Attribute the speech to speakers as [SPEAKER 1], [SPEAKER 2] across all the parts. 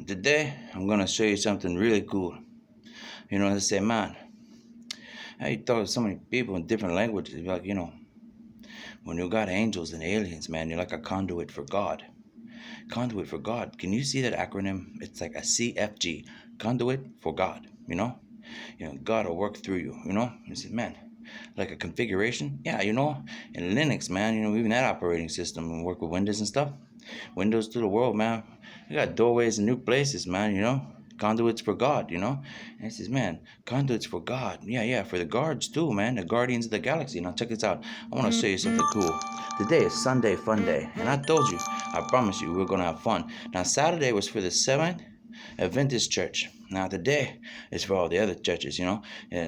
[SPEAKER 1] Today I'm gonna show you something really cool. They say, man, how you talk to so many people in different languages? Like, when you got angels and aliens, man, you're like a conduit for God. Conduit for God. Can you see that acronym? It's like a CFG, conduit for God. God will work through you. You say, man, like a configuration. Yeah, in Linux, man, even that operating system and work with Windows and stuff. Windows to the world, man. You got doorways and new places, man. Conduits for God. And it says, man, conduits for God. Yeah, for the guards too, man. The guardians of the galaxy. Now check this out. I want to show you something cool. Today is Sunday Fun Day, and I told you, I promise you, we're gonna have fun. Now Saturday was for the Seventh Adventist Church. Now today is for all the other churches,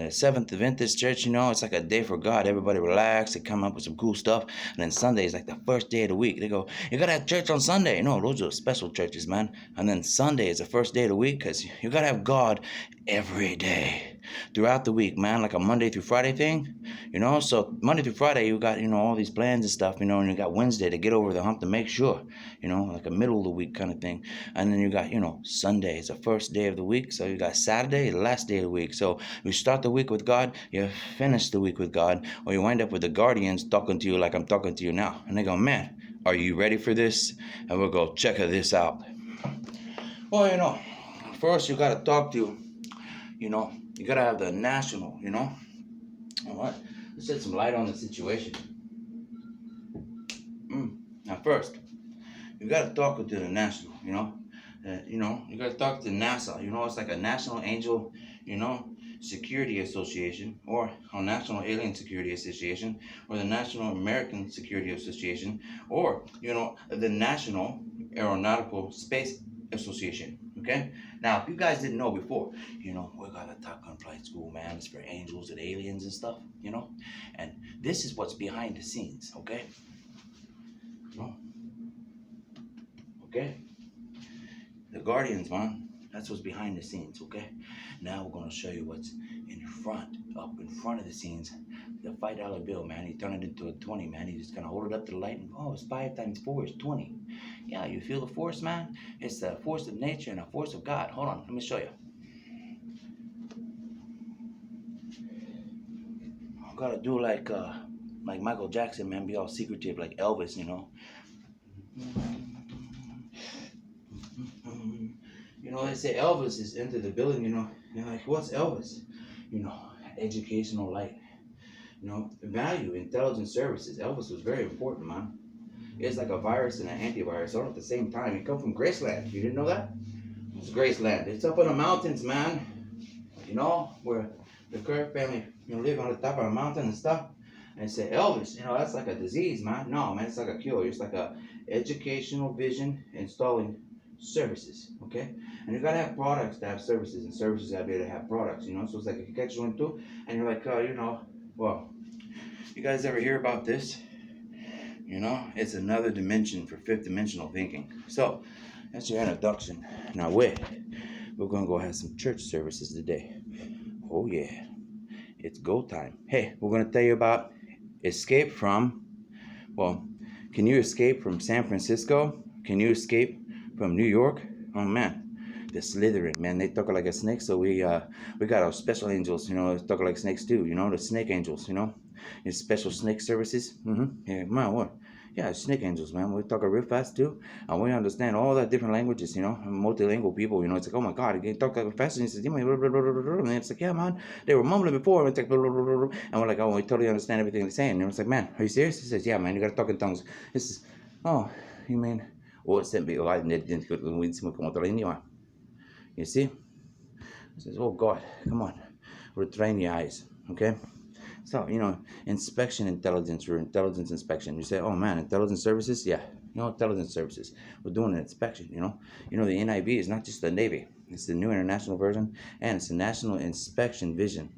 [SPEAKER 1] Seventh Adventist Church, it's like a day for God. Everybody relax, they come up with some cool stuff. And then Sunday is like the first day of the week. They go, you gotta have church on Sunday. No, those are special churches, man. And then Sunday is the first day of the week because you gotta have God every day throughout the week, man, like a Monday through Friday thing, so Monday through Friday you got all these plans and stuff, and you got Wednesday to get over the hump to make sure, like a middle of the week kind of thing. And then you got Sunday is the first day of the week, so you got Saturday, the last day of the week. So you start the week with God, you finish the week with God, or you wind up with the guardians talking to you like I'm talking to you now, and they go, man, are you ready for this? And we'll go, check this out. Well, first you got to talk to you gotta have the national, All right, let's shed some light on the situation. Now first, you gotta talk to the national, you gotta talk to NASA. It's like a National Angel, Security Association, or a National Alien Security Association, or the National American Security Association, or the National Aeronautical Space Association. Okay. Now, if you guys didn't know before, we got a Top Gun flight school, man. It's for angels and aliens and stuff, And this is what's behind the scenes. Okay. Okay. The Guardians, man. That's what's behind the scenes, okay? Now we're gonna show you what's up in front of the scenes. The $5 bill, man. He turned it into a 20, man. He just gonna hold it up to the light and oh, it's 5 times 4 is 20. Yeah, you feel the force, man? It's the force of nature and the force of God. Hold on, let me show you. I gotta do like Michael Jackson, man. Be all secretive like Elvis, They say Elvis is into the building, You're like, what's Elvis? Educational light. Value, intelligence services. Elvis was very important, man. It's like a virus and an antivirus all at the same time. It come from Graceland. You didn't know that? It's Graceland. It's up in the mountains, man. Where the Kirk family, live on the top of a mountain and stuff. And say, Elvis, that's like a disease, man. No, man, it's like a cure. It's like a educational vision installing services, okay? And you gotta have products to have services, and services gotta be able to have products, So it's like if you catch one too, and you're like, well, you guys ever hear about this? It's another dimension for fifth dimensional thinking. So that's your introduction. Now we're gonna go have some church services today. Oh yeah, it's go time. Hey, we're gonna tell you about escape from. Well, can you escape from San Francisco? Can you escape from New York? Oh man, the Slytherin, man, they talk like a snake. So we got our special angels, talk like snakes too. The snake angels, It's special snake services. Yeah, man, what? Yeah, snake angels, man. We talk real fast too, and we understand all the different languages. Multilingual people. It's like, oh my God, you talk like fast, and he says, and it's like, yeah, man, they were mumbling before, and it's like, and we're like, oh, we totally understand everything they're saying. And it's like, man, are you serious? He says, yeah, man, you gotta talk in tongues. This is, oh, you mean, oh, it's sent me. Oh, I didn't como otro idioma. You see? He says, oh God, come on, retrain your eyes, okay? So, inspection intelligence or intelligence inspection. You say, oh man, intelligence services? Yeah, intelligence services. We're doing an inspection, the NIV is not just the Navy. It's the new international version, and it's the National Inspection Vision,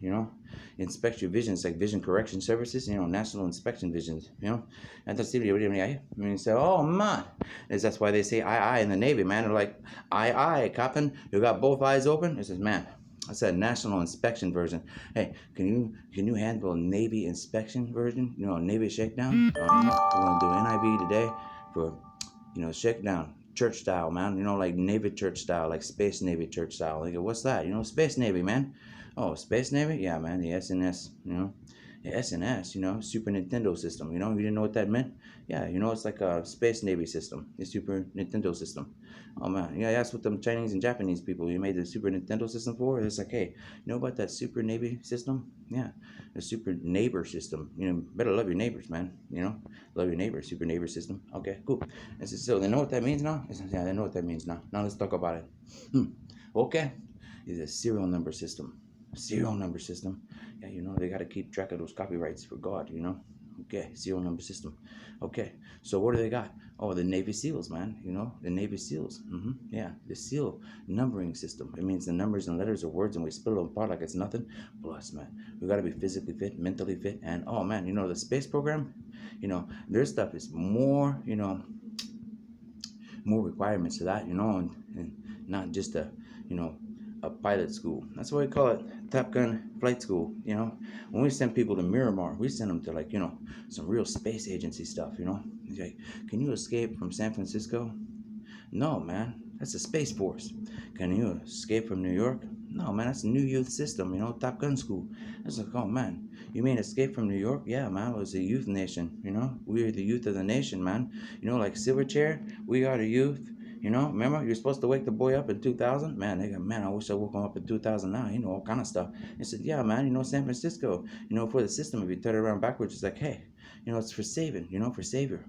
[SPEAKER 1] Inspect your vision. It's like vision correction services, national inspection visions, And that's you say, oh man. That's why they say aye in the Navy, man. They're like, aye, Captain, you got both eyes open? It says, man, I said national inspection version. Hey, can you handle a Navy inspection version? Navy shakedown. We're gonna do NIV today for shakedown church style, man. Like Navy church style, like Space Navy church style. Like, what's that? Space Navy, man. Oh, Space Navy? Yeah, man. The SNS, The SNS, Super Nintendo system. You didn't know what that meant? Yeah, it's like a Space Navy system, the Super Nintendo system. Oh man, yeah, that's what them Chinese and Japanese people you made the Super Nintendo system for. It's like, hey, you know about that Super Navy system? Yeah, the Super Neighbor system. Better love your neighbors, man. Love your neighbors. Super Neighbor system. Okay, cool. And so they know what that means now. Yeah, they know what that means now. Now let's talk about it. Okay, it's a serial number system. Serial number system. Yeah, they got to keep track of those copyrights for God. Okay, serial number system. Okay, so what do they got? Oh, the Navy SEALs, man. The Navy SEALs. Yeah, the SEAL numbering system. It means the numbers and letters are words, and we split them apart like it's nothing. Plus, man, we got to be physically fit, mentally fit, and oh man, the space program. Their stuff is more. More requirements to that. And not just a pilot school. That's why we call it Top Gun flight school. When we send people to Miramar, we send them to some real space agency stuff. It's like, can you escape from San Francisco? No, man, that's the Space Force. Can you escape from New York? No, man, that's a new youth system. Top Gun school. That's like, oh man, you mean escape from New York? Yeah, man, it was a youth nation. We're the youth of the nation, man. Like Silverchair, we are the youth. Remember you're supposed to wake the boy up in 2000. Man, they go, man, I wish I woke him up in 2009. All kind of stuff. I said, yeah, man. San Francisco. For the system, if you turn it around backwards, it's like, hey, it's for saving. For savior.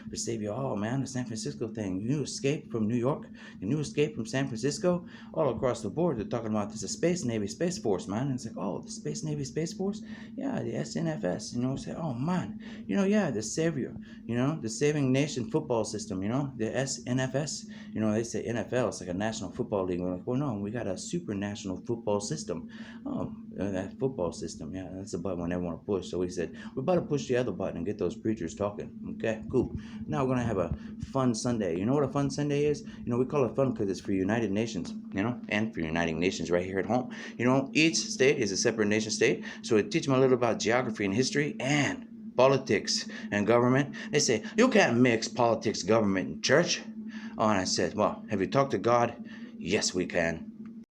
[SPEAKER 1] For savior. Oh man, the San Francisco thing. You escape from New York. You escape from San Francisco. All across the board, they're talking about this is Space Navy Space Force, man. And it's like, oh, the Space Navy Space Force. Yeah, the SNFS. Say, oh man. Yeah, the savior. The saving nation football system. The SNFS. They say NFL, it's like a national football league. We're like, well, no, we got a super national football system. Oh, that football system, yeah, that's the button we never want to push. So we said, we're about to push the other button and get those preachers talking. Okay, cool. Now we're going to have a fun Sunday. You know what a fun Sunday is? We call it fun because it's for United Nations, and for Uniting Nations right here at home. Each state is a separate nation state. So it teaches them a little about geography and history and politics and government. They say, you can't mix politics, government, and church. Oh, and I said, well, have you talked to God? Yes, we can.